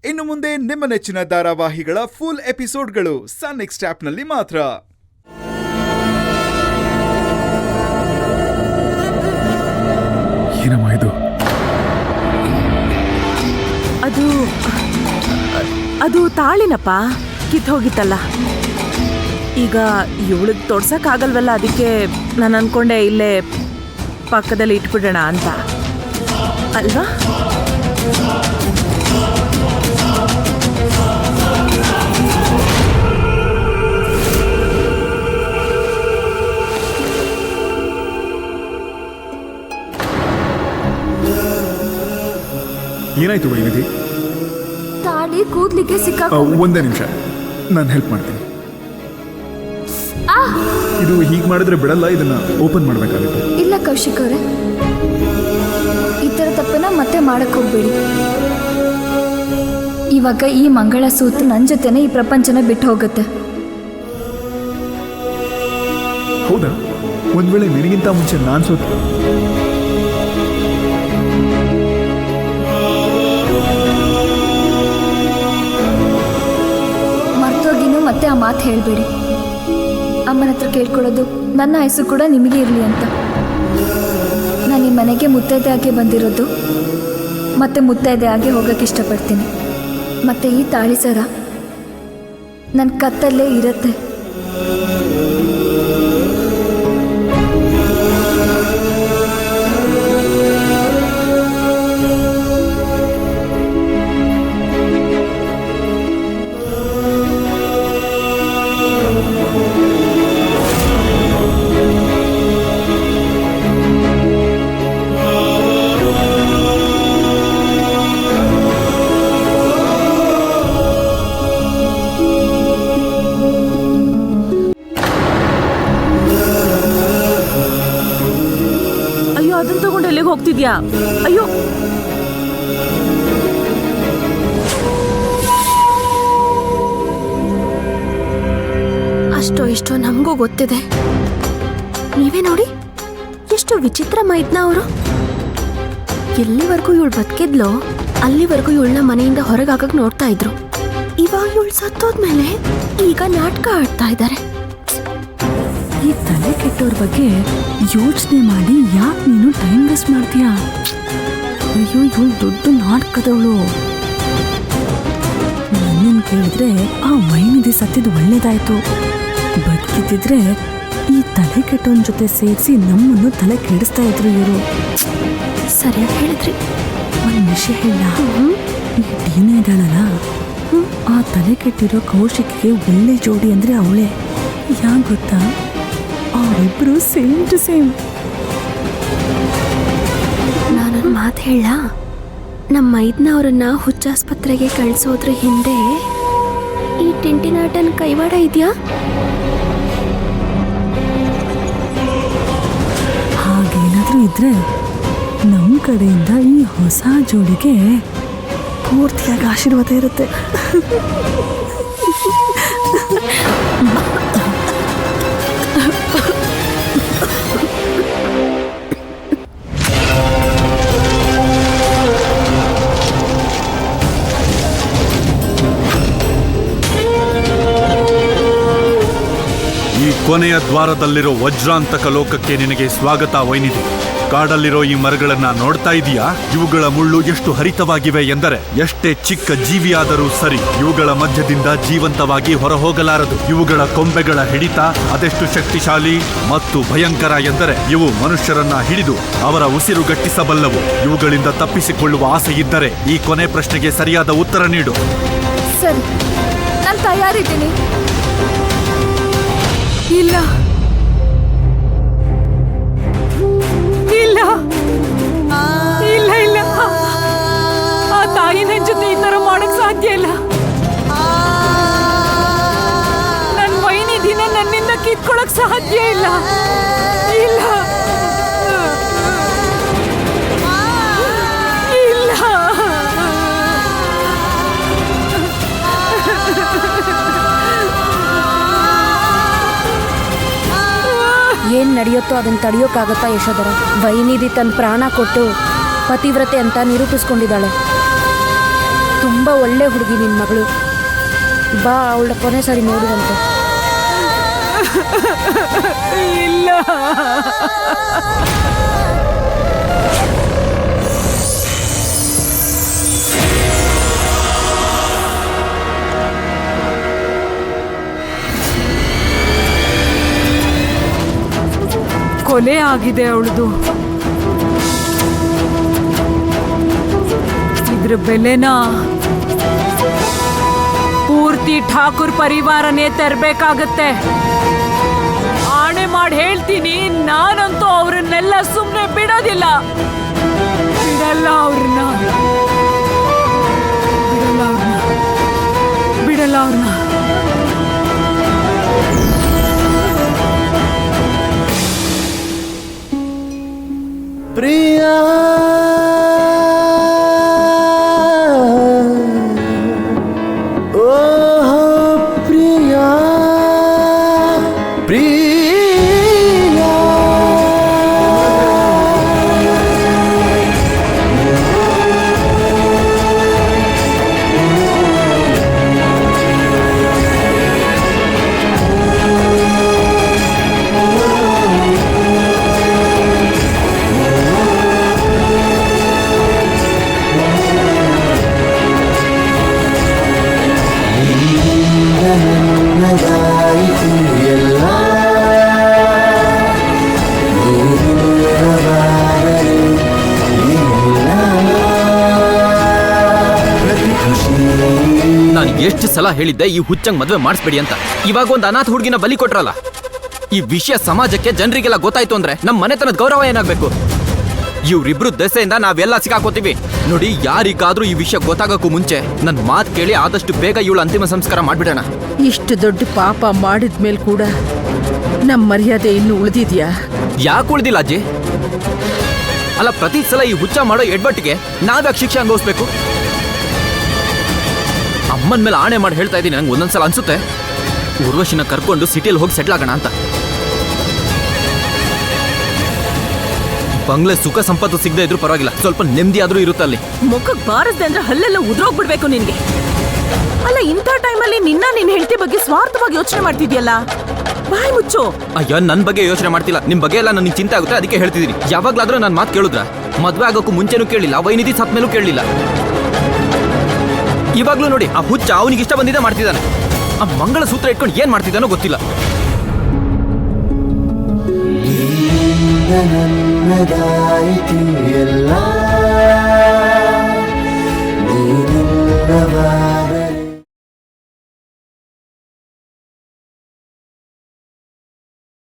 ಇನ್ನು ಮುಂದೆ ನಿಮ್ಮ ನೆಚ್ಚಿನ ಧಾರಾವಾಹಿಗಳ ಫುಲ್ ಎಪಿಸೋಡ್ಗಳು ಸನ್ ನೆಕ್ಸ್ಟ್ ಆಪ್ನಲ್ಲಿ ಮಾತ್ರ. ಏನಮ್ಮ ಇದು? ಅದು ತಾಳಿನಪ್ಪ, ಕಿತ್ತೋಗಿತ್ತಲ್ಲ. ಈಗ ಇವಳಿಗೆ ತೊಡ್ಸಕ್ಕಾಗಲ್ವಲ್ಲ, ಅದಕ್ಕೆ ನಾನು ಅನ್ಕೊಂಡೆ ಇಲ್ಲೇ ಪಕ್ಕದಲ್ಲಿ ಇಟ್ಬಿಡೋಣ ಅಂತ ಅಲ್ವಾ. ಏನಾಯ್ತು ವೈನಿಧಿ? ತಾಳಿ ಕೂದ್ಲಿಗೆ ಒಂದೇ ನಿಮಿಷ, ನಾನು ಹೆಲ್ಪ್ ಮಾಡ್ತೀನಿ. ಇದು ಹೀಗೆ ಮಾಡಿದ್ರೆ ಬಿಡಲ್ಲ, ಇದನ್ನ ಓಪನ್ ಮಾಡಬೇಕಾಗುತ್ತೆ. ಇಲ್ಲ ಕೌಶಿಕ್ ಅವರೇ, ಈ ಥರ ತಪ್ಪನ್ನ ಮತ್ತೆ ಮಾಡಕ್ ಹೋಗ್ಬೇಡಿ. ಇವಾಗ ಈ ಮಂಗಳಸೂತ್ರ ನನ್ನ ಜೊತೆನೆ ಈ ಪ್ರಪಂಚನ ಬಿಟ್ಟು ಹೋಗುತ್ತೆ. ಹೌದಾ? ಒಂದ್ ವೇಳೆ ನಿನಗಿಂತ ಮುಂಚೆ ನಾನು ಸೋತು ಮರ್ತೋಗಿನೂ ಮತ್ತೆ ಆ ಮಾತು ಹೇಳಬೇಡಿ. ಅಮ್ಮನ ಹತ್ರ ಕೇಳ್ಕೊಳ್ಳೋದು ನನ್ನ ಹೆಸರು ಕೂಡ ನಿಮಗೆ ಇರಲಿ ಅಂತ. ನಾನು ಈ ಮನೆಗೆ ಮುತ್ತೈದೆ ಆಗಿ ಬಂದಿರೋದು, ಮತ್ತೆ ಮುತ್ತೈದೆ ಆಗಿ ಹೋಗೋಕ್ಕೆ ಇಷ್ಟಪಡ್ತೀನಿ. ಮತ್ತು ಈ ತಾಳಿ ಸರ ನನ್ನ ಕತ್ತಲ್ಲೇ ಇರುತ್ತೆ. ಅದನ್ನ ತಗೊಂಡು ಎಲ್ಲಿಗೆ ಹೋಗ್ತಿದ್ಯಾ? ಅಯ್ಯೋ, ಅಷ್ಟೋ ಇಷ್ಟೋ ನಮಗೂ ಗೊತ್ತಿದೆ. ನೀವೇ ನೋಡಿ, ಎಷ್ಟು ವಿಚಿತ್ರ ಮೈದ್ನ ಅವರು. ಎಲ್ಲಿವರೆಗೂ ಇವಳು ಬದುಕಿದ್ಲೋ ಅಲ್ಲಿವರೆಗೂ ಇವಳನ್ನ ಮನೆಯಿಂದ ಹೊರಗಾಗಕ್ ನೋಡ್ತಾ ಇದ್ರು. ಇವಾಗ ಇವಳು ಸತ್ತೋದ್ಮೇಲೆ ಈಗ ನಾಟಕ ಆಡ್ತಾ ಇದ್ದಾರೆ. ಈ ತಲೆ ಕೆಟ್ಟೋರ್ ಬಗ್ಗೆ ಯೋಚನೆ ಮಾಡಿ ಯಾಕೆ ನೀನು ಟೈಮ್ ವೇಸ್ಟ್ ಮಾಡ್ತೀಯಾ? ಅಯ್ಯೋ, ಇವಳು ದೊಡ್ಡ ನಾಟಕದವಳು. ನನ್ನನ್ನು ಕೇಳಿದ್ರೆ ಆ ವೈನಿಧಿ ಸತ್ತಿದ್ದು ಒಳ್ಳೇದಾಯ್ತು. ಬದುಕಿದ್ದಿದ್ರೆ ಈ ತಲೆ ಕೆಟ್ಟವನ ಜೊತೆ ಸೇರಿಸಿ ನಮ್ಮನ್ನು ತಲೆ ಕೆಡಿಸ್ತಾ ಇದ್ರು ಇವರು. ಸರಿಯಾಗಿ ಹೇಳಿದ್ರಿ. ಒಂದು ವಿಷಯ ಹೇಳ, ಈ ಟೀನೇ ಇದ್ದಾಳಲ್ಲ, ಆ ತಲೆ ಕೆಟ್ಟಿರೋ ಕೌಶಿಕ್ಗೆ ಒಳ್ಳೆ ಜೋಡಿ ಅಂದ್ರೆ ಅವಳೇ. ಯಾಕೆ ಗೊತ್ತಾ? ಅವರಿಬ್ರು ಸೇಮ್ ಟು ಸೇಮ್. ನಾನೊಂದು ಮಾತು ಹೇಳ, ನಮ್ಮ ಮೈದ್ನ ಅವರನ್ನ ಹುಚ್ಚಾಸ್ಪತ್ರೆಗೆ ಕಳಿಸೋದ್ರ ಹಿಂದೆ ಈ ಟಿಂಟಿನಾಟನ್ ಕೈವಾಡ ಇದೆಯಾ? ಹಾಗೇನಾದ್ರೂ ಇದ್ರೆ ನಮ್ಮ ಕಡೆಯಿಂದ ಈ ಹೊಸ ಜೋಡಿಗೆ ಪೂರ್ತಿಯಾಗಿ ಆಶೀರ್ವಾದ ಇರುತ್ತೆ. ಕೊನೆಯ ದ್ವಾರದಲ್ಲಿರೋ ವಜ್ರಾಂತಕ ಲೋಕಕ್ಕೆ ನಿನಗೆ ಸ್ವಾಗತ ವೈನಿಧಿ. ಕಾಡಲ್ಲಿರೋ ಈ ಮರಗಳನ್ನ ನೋಡ್ತಾ ಇದೀಯಾ? ಇವುಗಳ ಮುಳ್ಳು ಎಷ್ಟು ಹರಿತವಾಗಿವೆ ಎಂದರೆ ಎಷ್ಟೇ ಚಿಕ್ಕ ಜೀವಿಯಾದರೂ ಸರಿ, ಇವುಗಳ ಮಧ್ಯದಿಂದ ಜೀವಂತವಾಗಿ ಹೊರಹೋಗಲಾರದು. ಇವುಗಳ ಕೊಂಬೆಗಳ ಹಿಡಿತ ಅದೆಷ್ಟು ಶಕ್ತಿಶಾಲಿ ಮತ್ತು ಭಯಂಕರ ಎಂದರೆ ಇವು ಮನುಷ್ಯರನ್ನ ಹಿಡಿದು ಅವರ ಉಸಿರುಗಟ್ಟಿಸಬಲ್ಲವು. ಇವುಗಳಿಂದ ತಪ್ಪಿಸಿಕೊಳ್ಳುವ ಆಸೆ ಇದ್ದರೆ ಈ ಕೊನೆ ಪ್ರಶ್ನೆಗೆ ಸರಿಯಾದ ಉತ್ತರ ನೀಡು. ಸರಿ, ನಾನು ತಯಾರಿದ್ದೀನಿ. ಇಲ್ಲ ಇಲ್ಲ ಇಲ್ಲ ಇಲ್ಲ, ಆ ತಾಯಿ ನನ್ನ ಜೊತೆ ಈ ತರ ಮಾಡಕ್ ಸಾಧ್ಯ ಇಲ್ಲ. ನನ್ನ ವೈನಿಧಿನ ನನ್ನಿಂದ ಕಿತ್ಕೊಳಕ್ ಸಾಧ್ಯ ಇಲ್ಲ. ಇಲ್ಲ ಇಲ್ಲ. ಏನ್ ನಡೆಯುತ್ತೋ ಅದನ್ನ ತಡೆಯೋಕ್ಕಾಗತ್ತಾ ಯಶೋಧರ? ವೈನಿಧಿ ತನ್ನ ಪ್ರಾಣ ಕೊಟ್ಟು ಪತಿವ್ರತೆ ಅಂತ ನಿರೂಪಿಸ್ಕೊಂಡಿದ್ದಾಳೆ. ತುಂಬ ಒಳ್ಳೆ ಹುಡುಗಿ ನಿನ್ನ ಮಗಳು. ಬಾ ಅವಳ ಕೊನೆ ಸಾರಿ ನೋಡುವಂತೆ. ಇಲ್ಲ, ಕೊಲೆ ಆಗಿದೆ ಅವಳದು. ಇದ್ರ ಬೆಲೆನ ಪೂರ್ತಿ ಠಾಕೂರ್ ಪರಿವಾರನೇ ತರಬೇಕಾಗತ್ತೆ. ಆಣೆ ಮಾಡಿ ಹೇಳ್ತೀನಿ, ನಾನಂತೂ ಅವ್ರನ್ನೆಲ್ಲ ಸುಮ್ಮನೆ ಬಿಡೋದಿಲ್ಲ. ಬಿಡಲ್ಲ ಅವ್ರನ್ನ, ಬಿಡಲ್ಲ ಅವ್ರನ್ನ. ಪ್ರಿಯಾ ನಾನು ಎಷ್ಟು ಸಲ ಹೇಳಿದ್ದೆ ಈ ಹುಚ್ಚಂಗ್ ಮದ್ವೆ ಮಾಡಿಸ್ಬೇಡಿ ಅಂತ. ಇವಾಗ ಒಂದು ಅನಾಥ ಹುಡುಗಿನ ಬಲಿ ಕೊಟ್ರಲ್ಲ. ಈ ವಿಷಯ ಸಮಾಜಕ್ಕೆ ಜನರಿಗೆಲ್ಲ ಗೊತ್ತಾಯ್ತು ಅಂದ್ರೆ ನಮ್ಮ ಮನೆತನದ ಗೌರವ ಏನಾಗ್ಬೇಕು? ಇವ್ರಿಬ್ರು ದೆಸೆಯಿಂದ ನಾವೆಲ್ಲ ಸಿಕ್ಕಾಕೋತೀವಿ ನೋಡಿ. ಯಾರಿಗಾದ್ರೂ ಈ ವಿಷಯ ಗೊತ್ತಾಗಕ್ಕೂ ಮುಂಚೆ ನನ್ನ ಮಾತು ಕೇಳಿ ಆದಷ್ಟು ಬೇಗ ಇವಳು ಅಂತಿಮ ಸಂಸ್ಕಾರ ಮಾಡ್ಬಿಡೋಣ. ಇಷ್ಟು ದೊಡ್ಡ ಪಾಪ ಮಾಡಿದ್ಮೇಲೆ ಕೂಡ ನಮ್ಮ ಮರ್ಯಾದೆ ಇನ್ನು ಉಳಿದಿದ್ಯಾ? ಯಾಕೆ ಉಳ್ದಿಲ್ಲ ಅಜ್ಜಿ? ಅಲ್ಲ, ಪ್ರತಿ ಸಲ ಈ ಹುಚ್ಚ ಮಾಡೋ ಎಡ್ವಟ್ಟಿಗೆ ನಾವ್ಯಾಕೆ ಶಿಕ್ಷೆ ಅನುಭವಿಸ್ಬೇಕು? ಅಮ್ಮನ ಮೇಲೆ ಆಣೆ ಮಾಡಿ ಹೇಳ್ತಾ ಇದ್ದೀನಿ, ನಂಗೆ ಒಂದೊಂದ್ಸಲ ಅನ್ಸುತ್ತೆ ಊರ್ವಶಿನ ಕರ್ಕೊಂಡು ಸಿಟಿಯಲ್ಲಿ ಹೋಗಿ ಸೆಟ್ಲ್ ಆಗೋಣ ಅಂತ. ಬಂಗ್ಲೆ ಸುಖ ಸಂಪತ್ತು ಸಿಗದೆ ಇದ್ರೂ ಪರವಾಗಿಲ್ಲ, ಸ್ವಲ್ಪ ನೆಮ್ಮದಿ ಆದ್ರೂ ಇರುತ್ತೆ ಅಲ್ಲಿ. ಮುಖಕ್ಕೆ ಬಾರಸ್ದೆ ಅಂದ್ರೆ ಹಲ್ಲೆಲ್ಲ ಉದ್ರೋಗ್ಬಿಡ್ಬೇಕು ನಿನ್ಗೆ. ಅಲ್ಲ, ಇಂಥ ಟೈಮಲ್ಲಿ ನೀನ್ ಹೆಂಡತಿ ಬಗ್ಗೆ ಸ್ವಾರ್ಥವಾಗಿ ಯೋಚನೆ ಮಾಡ್ತಿದ್ಯಲ್ಲ, ಬಾಯ್ ಮುಚ್ಚು. ಅಯ್ಯೋ, ನನ್ನ ಬಗ್ಗೆ ಯೋಚನೆ ಮಾಡ್ತಿಲ್ಲ, ನಿಮ್ ಬಗ್ಗೆ ಎಲ್ಲ ನನಗೆ ಚಿಂತೆ ಆಗುತ್ತೆ, ಅದಕ್ಕೆ ಹೇಳ್ತಿದ್ದೀನಿ. ಯಾವಾಗ್ಲಾದ್ರೂ ನನ್ನ ಮಾತು ಕೇಳಿದ್ರ? ಮದ್ವೆ ಆಗೋಕ್ಕೂ ಮುಂಚೆನೂ ಕೇಳಿಲ್ಲ, ವೈನಿಧಿ ಸತ್ ಮೇಲೂ ಕೇಳಲಿಲ್ಲ. ಇವಾಗ್ಲೂ ನೋಡಿ, ಆ ಹುಚ್ಚ ಅವನಿಗೆ ಇಷ್ಟ ಬಂದಿದ್ದೆ ಮಾಡ್ತಿದ್ದಾನೆ. ಆ ಮಂಗಳ ಸೂತ್ರ ಇಟ್ಕೊಂಡು ಏನ್ ಮಾಡ್ತಿದ್ದಾನೋ ಗೊತ್ತಿಲ್ಲ. ಎಲ್ಲ